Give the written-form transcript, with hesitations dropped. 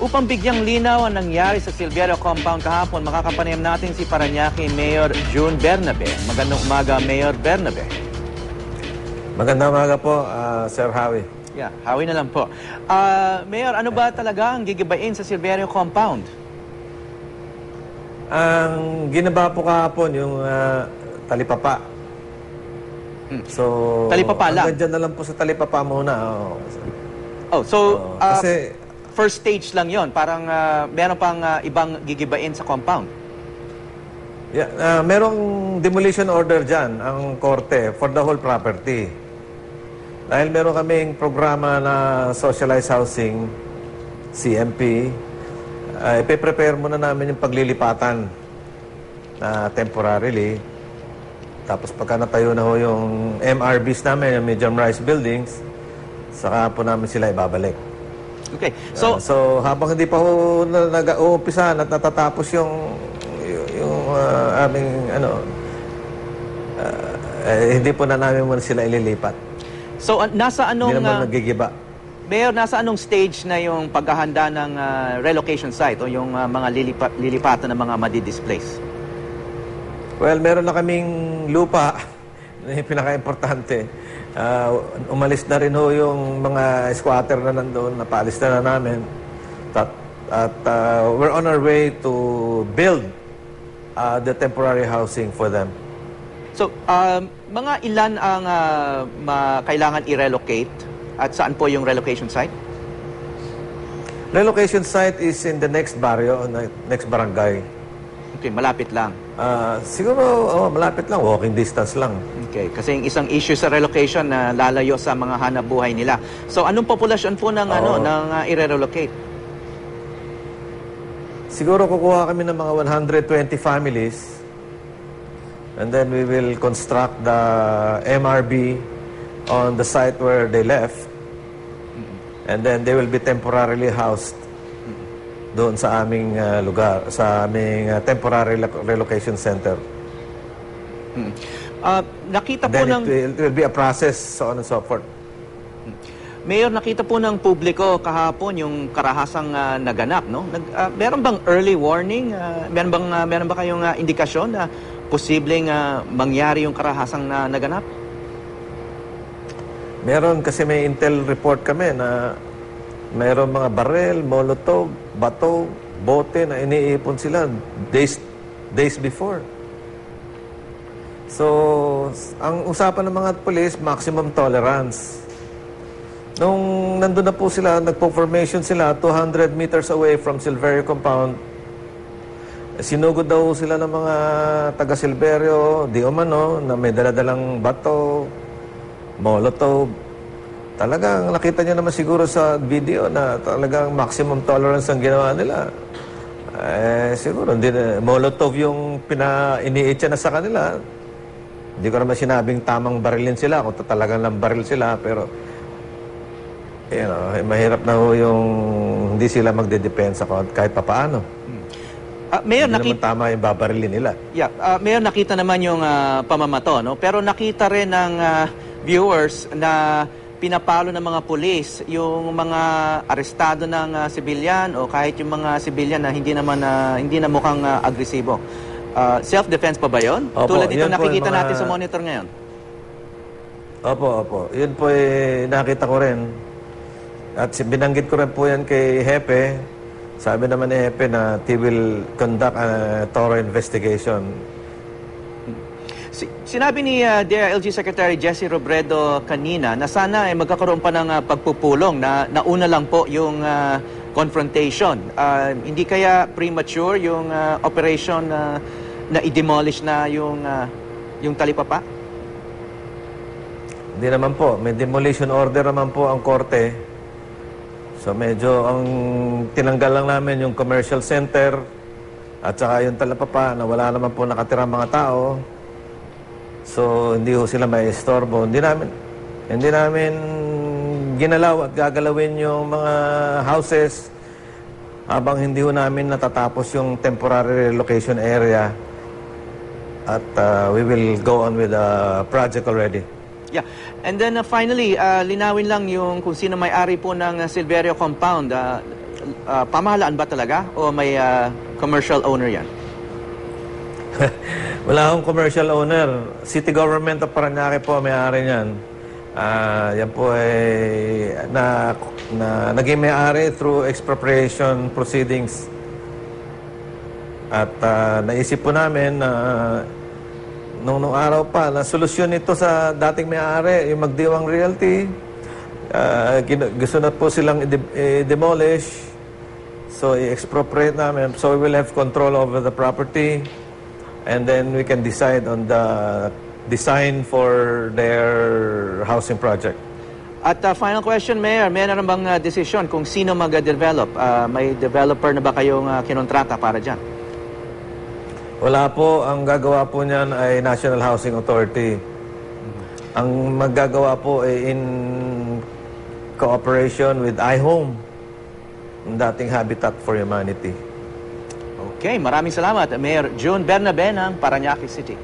Upang bigyang linaw ang nangyari sa Silverio Compound kahapon, makakapanayam natin si Parañaque Mayor June Bernabe. Magandang umaga, Mayor Bernabe. Magandang umaga po, Sir Howie. Yeah, Howie na lang po. Mayor, ano ba talaga ang gigibain sa Silverio Compound? Ang ginaba po kahapon yung talipapa. So, Talipapa lang? hanggang dyan na lang po sa talipapa muna. Kasi first stage lang yon. Parang meron pang ibang gigibain sa compound. Yeah, merong demolition order dyan, ang korte, for the whole property. Dahil meron kaming programa na socialized housing, CMP, ipe-prepare muna namin yung paglilipatan na temporarily. Tapos pagka natayo na ho yung MRBs namin, yung medium rise buildings, saka po namin sila ibabalik. Okay. So habang hindi pa ho nag-uumpisa at natatapos yung aming hindi po na namin muna sila ililipat. So nasa anong hindi naman nagigiba. Mayor, nasa anong stage na yung paghahanda ng relocation site o yung mga lilipatan ng mga madi-displace? Well, meron na kaming lupa na yung pinaka-importante. Umalis na rin ho yung mga squatter na nandoon, napaalis na namin. At we're on our way to build the temporary housing for them. So, mga ilan ang kailangan i-relocate at saan po yung relocation site? Relocation site is in the next barrio, next barangay. Okay, malapit lang. Siguro, malapit lang, walking distance lang. Okay, kasi yung isang issue sa relocation na lalayo sa mga hanap buhay nila. So, anong populasyon po ng i-relocate? Siguro kukuha kami ng mga 120 families. And then we will construct the MRB on the site where they left. And then they will be temporarily housed doon sa aming lugar, sa aming temporary relocation center. Nakita po then it will be a process, so on and so forth. Mayor, nakita po ng publiko kahapon yung karahasang naganap, no? Meron bang early warning? Meron ba kayong indikasyon na posibleng mangyari yung karahasang naganap? Meron, kasi may intel report kami na mayroon mga barel, molotov, bato, bote na iniipon sila days before. So, ang usapan ng mga police, maximum tolerance. Nung nandun na po sila, nagpo-formation sila 200 meters away from Silverio Compound, sinugod daw sila ng mga taga-Silverio, di umano, na may daladalang bato, molotov. Talagang nakita niyo naman siguro sa video na talagang maximum tolerance ang ginawa nila. Siguro, molotov yung iniitya na sa kanila. Hindi ko naman sinabing tamang barilin sila, kung talagang lang baril sila, pero mahirap na ho yung hindi sila magdedepensa kahit papaano. Mayor, hindi naman tama yung babarilin nila. Yeah, Mayor, nakita naman yung pamamato, no? Pero nakita rin ng viewers na pinapalo ng mga pulis yung mga arestado ng sibilyan o kahit yung mga sibilyan na hindi na mukhang agresibo. Self-defense pa ba yun? Opo, Tulad dito nakikita mga natin sa monitor ngayon. Opo. Yun po nakita ko rin. At binanggit ko rin po yan kay Hepe. Sabi naman ni Hepe na he will conduct a thorough investigation. Sinabi ni DILG Secretary Jessie Robredo kanina na sana magkakaroon pa ng pagpupulong na nauna lang po yung confrontation. Hindi kaya premature yung operation na i-demolish na yung talipapa? Hindi naman po. May demolition order naman po ang korte. So medyo ang tinanggal lang namin yung commercial center at saka yung talipapa na wala naman po nakatirang mga tao. So, hindi ho sila may istorbo. Hindi namin ginalaw at gagalawin yung mga houses habang hindi ho namin natatapos yung temporary relocation area. At we will go on with the project already. Yeah. And then finally, linawin lang yung kung sino may-ari po ng Silverio Compound. pamahalaan ba talaga o may commercial owner yan? Wala akong commercial owner. City government of Parañaque po may-ari niyan. Yan po ay naging may-ari through expropriation proceedings. At naisip po namin na nung araw pa, na solusyon nito sa dating may-ari, yung Magdiwang Realty, gusto na po silang i-demolish. So, i-expropriate namin. So, we will have control over the property. And then we can decide on the design for their housing project. At final question, Mayor, may naman bang desisyon kung sino mag-develop? May developer na ba kayong kinontrata para dyan? Wala po. Ang gagawa po niyan ay National Housing Authority. Ang maggagawa po ay in cooperation with iHome, ang dating Habitat for Humanity. Okay, maraming salamat, Mayor June Bernabe ng Parañaque City.